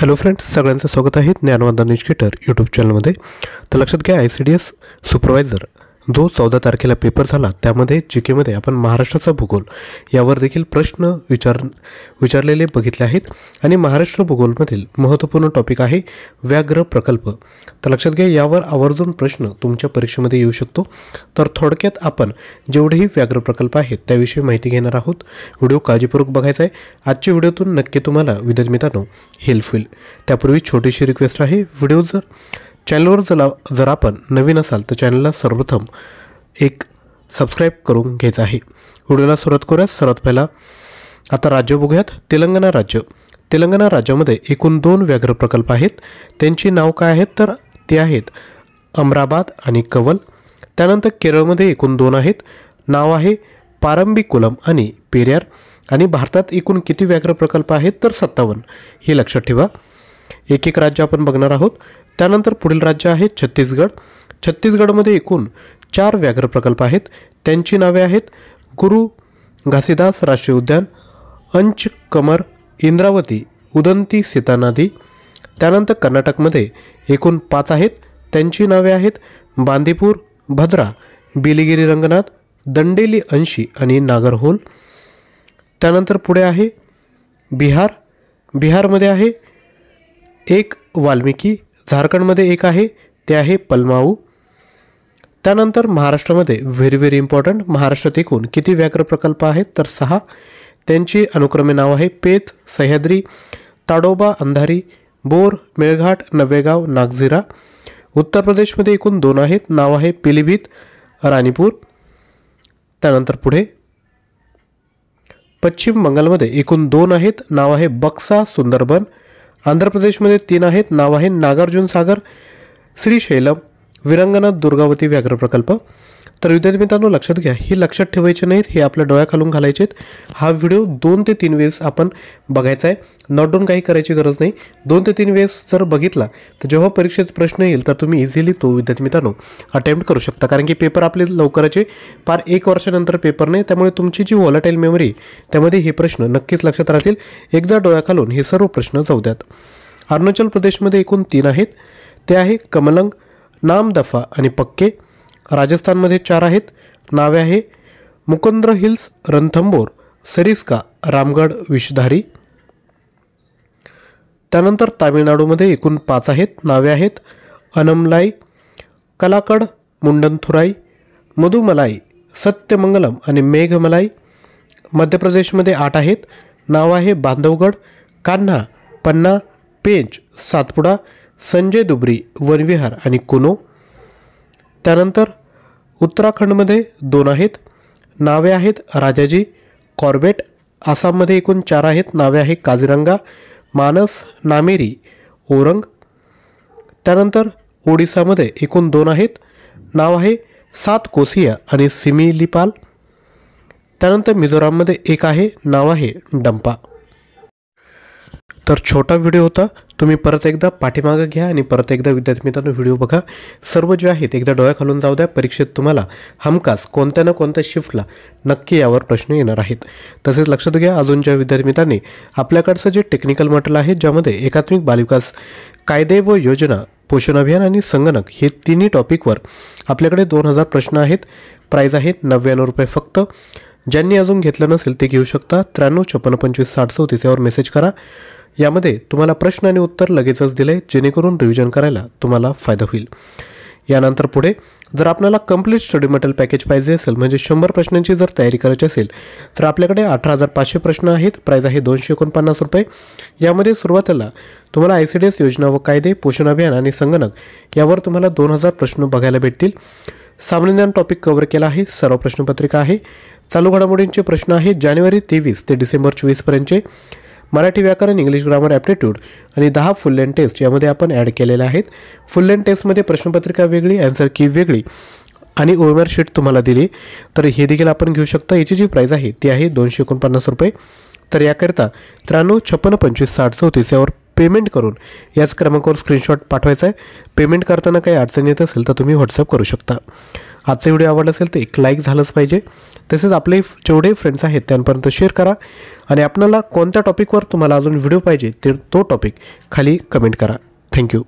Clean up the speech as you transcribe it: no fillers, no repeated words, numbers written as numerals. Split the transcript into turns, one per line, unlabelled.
Hello friends, सगळ्यांचं स्वागत आहे ज्ञानवंदन एज्युकेटर यूट्यूब चॅनलमध्ये। तर लक्षात घ्या, ICDS सुपरवायझर जो 14 तारखेला पेपर झाला त्यामध्ये GK मध्ये आपण महाराष्ट्राचा भूगोल यावर देखील प्रश्न विचारलेले बघितले आहेत आणि महाराष्ट्र भूगोलमधील महत्त्वपूर्ण टॉपिक आहे व्याघ्र प्रकल्प। तर लक्षात घ्या, यावर आवर्जून प्रश्न तुमच्या परीक्षेमध्ये येऊ शकतो। तर थोडक्यात आपण जेवढेही व्याघ्र प्रकल्प आहेत त्याविषयी माहिती घेणार आहोत। व्हिडिओ काळजीपूर्वक बघायचा आहे। आजच्या व्हिडिओतून नक्की तुम्हाला विद्यार्थी मित्रांनो हेल्प होईल। त्यापूर्वी छोटीशी रिक्वेस्ट आहे, व्हिडिओ चॅनलवर जर आपण नवीन असाल तर चॅनलला सर्वप्रथम एक सबस्क्राईब करून घ्यायचं आहे। व्हिडिओला सुरुवात करूया। सर्वात पहिला आता राज्य बघूयात। तेलंगणा राज्य। तेलंगणा राज्यामध्ये एकूण 2 व्याघ्र प्रकल्प आहेत। त्यांची नाव काय आहेत तर ते आहेत अमराबाद आणि कवल। त्यानंतर केरळमध्ये एकूण 2 आहेत। नाव आहे पारंबीकुलम आणि पेरियार। आणि भारतात एकूण किती व्याघ्र प्रकल्प आहेत तर 57। हे लक्षात ठेवा। एक एक राज्य आपण बघणार आहोत। त्यानंतर पुढील राज्य आहे छत्तीसगड। छत्तीसगडमध्ये एकूण 4 व्याघ्र प्रकल्प आहेत। त्यांची नावे आहेत गुरु घासीदास राष्ट्रीय उद्यान, अंच कमर, इंद्रावती, उदंती सीता नदी। त्यानंतर कर्नाटकमध्ये एकूण 5 आहेत। त्यांची नावे आहेत बांदीपूर, भद्रा, बिलिगिरी रंगनाथ, दंडेली अंशी आणि नागरहोल। त्यानंतर पुढे आहे बिहार। बिहारमध्ये आहे एक वाल्मिकी। झारखंडमध्ये एक आहे, ते आहे पलमाऊ। त्यानंतर महाराष्ट्रामध्ये व्हेरी इम्पॉर्टंट, महाराष्ट्रात एकूण किती व्याघ्र प्रकल्प आहेत तर 6। त्यांची अनुक्रमे नाव आहे पेच, सह्याद्री, ताडोबा, अंधारी, बोर, मेळघाट, नवेगाव, नागझिरा। उत्तर प्रदेशमध्ये एकूण 2 आहेत। नाव आहे पिलीभीत, राणीपूर। त्यानंतर पुढे पश्चिम बंगालमध्ये एकूण 2 आहेत। नाव आहे बक्सा, सुंदरबन। आंध्र प्रदेशमध्ये 3 आहेत। नाव आहे नागार्जुन सागर, श्रीशैलम, विरंगना, दुर्गावती व्याघ्र प्रकल्प। तर विद्यार्थी मित्रांनो लक्षात घ्या, हे लक्षात ठेवायचे नाहीत, हे आपल्या डोळ्याखालून घालायचे आहेत। हा व्हिडिओ 2 ते 3 वेळेस आपण बघायचा आहे। नोट डाऊन काही करायची गरज नाही। 2 ते 3 वेळेस जर बघितला तर जेव्हा परीक्षेत प्रश्न येईल तर तुम्ही इझिली तो विद्यार्थी मित्रांनो अटेम्प्ट करू शकता। कारण की पेपर आपले लवकरचे फार 1 वर्षानंतर पेपर नाही, त्यामुळे तुमची जी व्हॉलेटाईल मेमरी त्यामध्ये हे प्रश्न नक्कीच लक्षात राहतील। एकदा डोळ्याखालून हे सर्व प्रश्न जाऊ द्यात। अरुणाचल प्रदेशमध्ये एकूण 3 आहेत। ते आहे कमलंग, नामदफा आणि पक्के। राजस्थानमध्ये 4 आहेत। नावे आहे मुकुंद्र हिल्स, रणथंबोर, सरिस्का, रामगड, विषधारी। त्यानंतर तामिळनाडूमध्ये एकूण 5 आहेत। नावे आहेत अनमलाई, कलाकड, मुंडनथुराई, मधुमलाई, सत्यमंगलम आणि मेघमलाई। मध्य प्रदेशमध्ये 8 आहेत। नाव आहे बांधवगड, कान्हा, पन्ना, पेंच, सातपुडा, संजय दुबरी, वनविहार आणि कुनो। त्यानंतर उत्तराखंडमध्ये 2 आहेत। नावे आहेत राजाजी, कॉर्बेट। आसाममध्ये एकूण 4 आहेत। नावे आहे काझीरंगा, मानस, नामेरी, ओरंग। त्यानंतर ओडिसामध्ये एकूण 2 आहेत। नाव आहे सात कोसिया आणि सिमिलीपाल। त्यानंतर मिझोराममध्ये 1 आहे। नाव आहे डंपा। तर छोटा व्हिडिओ होता, तुम्ही परत एकदा पाठीमागं घ्या आणि परत एकदा विद्यार्थी मित्रांनो व्हिडिओ बघा। सर्व जे आहेत एकदा डोळ्याखालून जाऊ द्या। परीक्षेत तुम्हाला हमखास कोणत्या ना कोणत्या शिफ्टला नक्की यावर प्रश्न येणार आहेत। तसेच लक्षात घ्या, अजून ज्या विद्यार्थी मित्रांनी आपल्याकडचं जे टेक्निकल मटेरियल आहे ज्यामध्ये एकात्मिक बालविकास कायदे व योजना, पोषण अभियान आणि संगणक हे तिन्ही टॉपिकवर आपल्याकडे 2000 प्रश्न आहेत। प्राईज आहे 99 रुपये फक्त। ज्यांनी अजून घेतलं नसेल ते घेऊ शकता। 93 56 25 60 34 यावर मेसेज करा। यामध्ये तुम्हाला प्रश्न आणि उत्तर लगेचच दिले, जेणेकरून रिव्हिजन करायला तुम्हाला फायदा होईल। यानंतर पुढे जर आपल्याला कंप्लीट स्टडी मटेरियल पॅकेज पाहिजे असेल, म्हणजे 100 प्रश्नांची जर तयारी करायची असेल तर आपल्याकडे 18500 प्रश्न आहेत। प्राईज आहे 249 रुपये। यामध्ये सुरुवातीला तुम्हाला ICDS योजना व कायदे, पोषण अभियान आणि संगणक यावर तुम्हाला 2000 प्रश्न बघायला भेटतील। सामान्य ज्ञान टॉपिक कव्हर केला आहे। सर्व प्रश्नपत्रिका आहे। चालू घडामोडींचे प्रश्न आहेत जानेवारी 23 ते डिसेंबर 24 पर्यंतचे। मराठी व्याकरण, इंग्लिश ग्रामर, ॲप्टिट्यूड आणि 10 फुल लेंथ टेस्ट यामध्ये आपण ॲड केलेल्या आहेत। फुल लेंथ टेस्टमध्ये प्रश्नपत्रिका वेगळी, आन्सर की वेगळी आणि OMR शीट तुम्हाला दिली, तर हे देखील आपण घेऊ शकता। याची जी प्राईज आहे ती आहे 249 रुपये। तर याकरिता 93 56 25 60 34 यावर पेमेंट करून याच क्रमांकावर स्क्रीनशॉट पाठवायचा आहे। पेमेंट करताना काही अडचण येत असेल तर तुम्ही व्हॉट्सअप करू शकता। आजचा व्हिडिओ आवडला असेल तर एक लाईक झालंच पाहिजे. तसेच आपले जेवढे फ्रेंड्स आहेत त्यांपर्यंत शेअर करा आणि आपल्याला कोणत्या टॉपिकवर तुम्हाला अजून व्हिडिओ पाहिजे ते तो टॉपिक खाली कमेंट करा. थँक्यू.